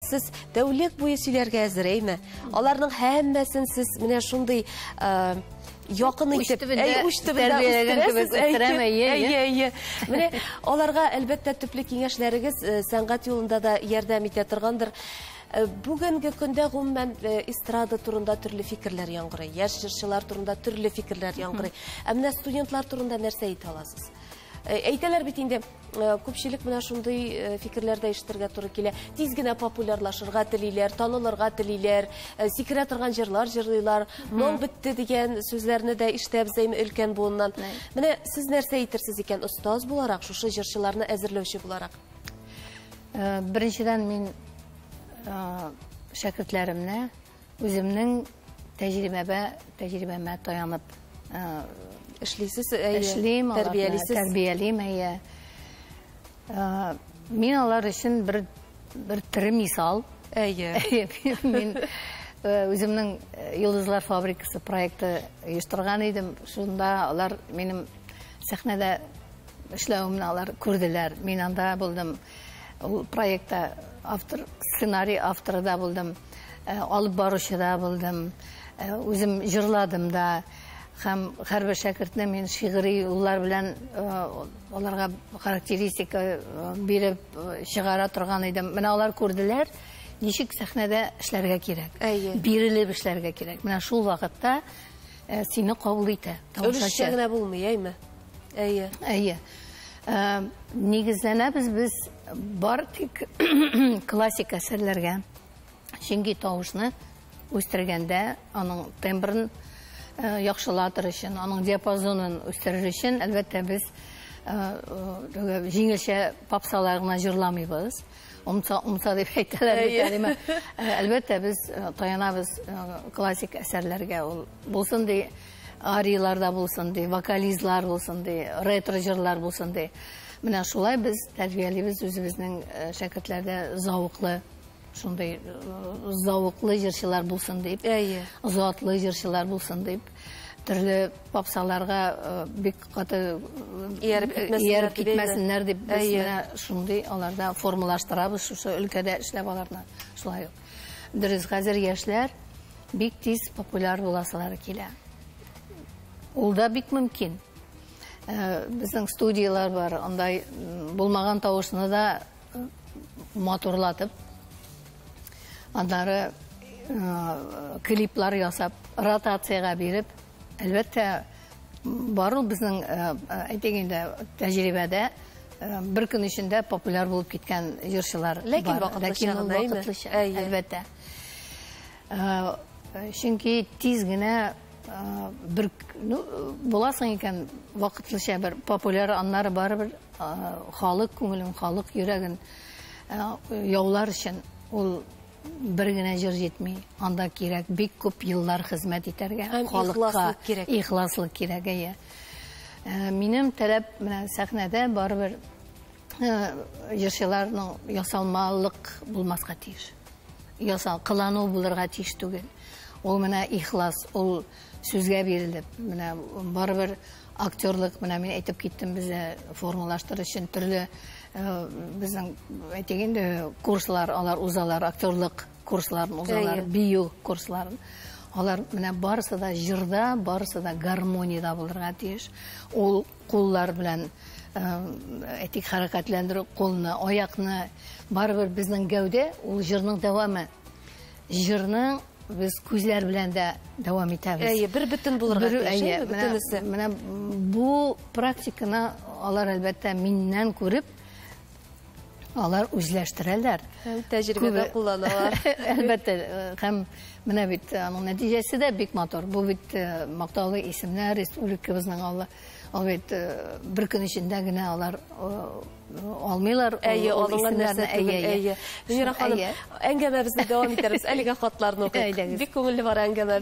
сез дәүлек буе сөйләргә әзерәйме? Аларның һәммәсен сез менә шундый якын итеп, уч төбендә үстерәсез. Менә аларга әлбәттә төпле киңәшләрегез сәнгать юлында да ярдәм итә торгандыр. Бүгенге көндә гомумән эстрада турында төрле фикерләр яңгырый, яшь җырчылар турында төрле фикерләр яңгырый. Ә менә студентлар турында нәрсә әйтә аласыз? Әйтәләр бит инде, күпчелек менә шундый фикерләрдә ишетергә туры килә. Тиз генә популярлашырга телиләр, танылырга телиләр, сикерә торган җырлар җырлыйлар, моң бетте дигән сүзләрне дә ишетәбез өлкән буыннан. Менә сез нәрсә әйтерсез икән, остаз буларак, шушы җырчыларны әзерләүче буларак? Беренчедән мин шәкертләремне үземнең тәҗрибәмә таянып эшлисез, тәрбиялим. Мин алар өчен бер тере мисал. Мин үземнең Йолдызлар фабрикасы проекты оештырган идем. Шунда алар минем сәхнәдә эшләвемне алар күрделәр. Мин анда булдым. Ул проектта сценарий авторы да булдым, алып баручы да булдым, үзем җырладым да, һәм һәрбер шәкертне мин шигъри юллар белән аларга характеристика биреп чыгара торган идем. Менә алар күрделәр, ничек сәхнәдә эшләргә кирәк, бирелеп эшләргә кирәк. Менә шул вакытта сине кабул итә. Өлешчә генә булмый, әйме? Нигезләнәбез без бар тик классик әсәрләргә. Чөнки тавышны үстергәндә, аның тембрын яхшылатыр өчен, аның диапазонын үстерер өчен, әлбәттә без җиңелчә попсалар гына җырламыйбыз. Умса дип әйтәләр. Әлбәттә без таянабыз классик әсәрләргә. Ул булсын ди, арияларда булсын ди, вокализлар булсын ди, ретро җырлар булсын ди. Менә шулай без тәрбиялибез үзебезнең шәкертләрдә зауыклы, шундай зауыклы җырчылар булсын дип, затлы җырчылар булсын дип, төрле попсаларга бик каты ияреп китмәсеннәр дип, без менә шундый аларда формалаштырабыз, шушы өлкәдә эшләп аларны. Шулай ук. Дөрес, хәзер яшьләр бик тиз популяр буласылары килә. Ул да бик мөмкин. Безнең студиялар бар, андай булмаган тавышны да матурлатып, аннары клиплар ясап, ротацияга биреп, әлбәттә бар ул безнең әйтегендә тәҗрибәдә бер көн эчендә популяр булып киткән җырчылар бар. Ләкин вакытлыча, әлбәттә. Чөнки тиз генә bir bulasın икән вакытлыча бер популяр, аннары барыбер халык күңелен, халык йөрәген яулар өчен ул бер генә җыр җитми. Анда кирәк бик күп еллар хезмәт итәргә, халыкка ихласлык кирәк. Минем таләп менә сәхнәдә барыбер җырчыларның ясалмалык булмаска тиеш. Кылану булырга тиеш түгел. Ул менә ихлас, ул сүзгә бирелеп, менә барыбер актерлык, менә мин әйтеп киттем, безне формалаштырыр өчен төрле безнең әйтегендә курслар, алар узалар, актерлык курсларын узалар, бию курсларын. Алар менә барысы да җырда, барысы да гармониядә булырга тиеш. Ул куллар белән әйтик хәрәкәтләндерү, кулны, аякны, барыбер безнең гәүдә, ул җырның дәвамы. Җырның biz күзләр белән дә дәвам итәбез. Бер бөтен булырга тиеш. Менә бу практиканы алар әлбәттә миннән күреп, алар үзләштерәләр. Тәҗрибәдә кулланалар. Әлбәттә, һәм менә бит аның нәтиҗәсе дә бик матур. Бу бит мактаулы исемнәр, республикабызның албәт бер көн эчендә генә алар алмыйлар. Мөнира ханым, әңгәмәбезне дәвам итәрбез. Әлегә хатларны укыйк. Бик күңелле бар әңгәмә.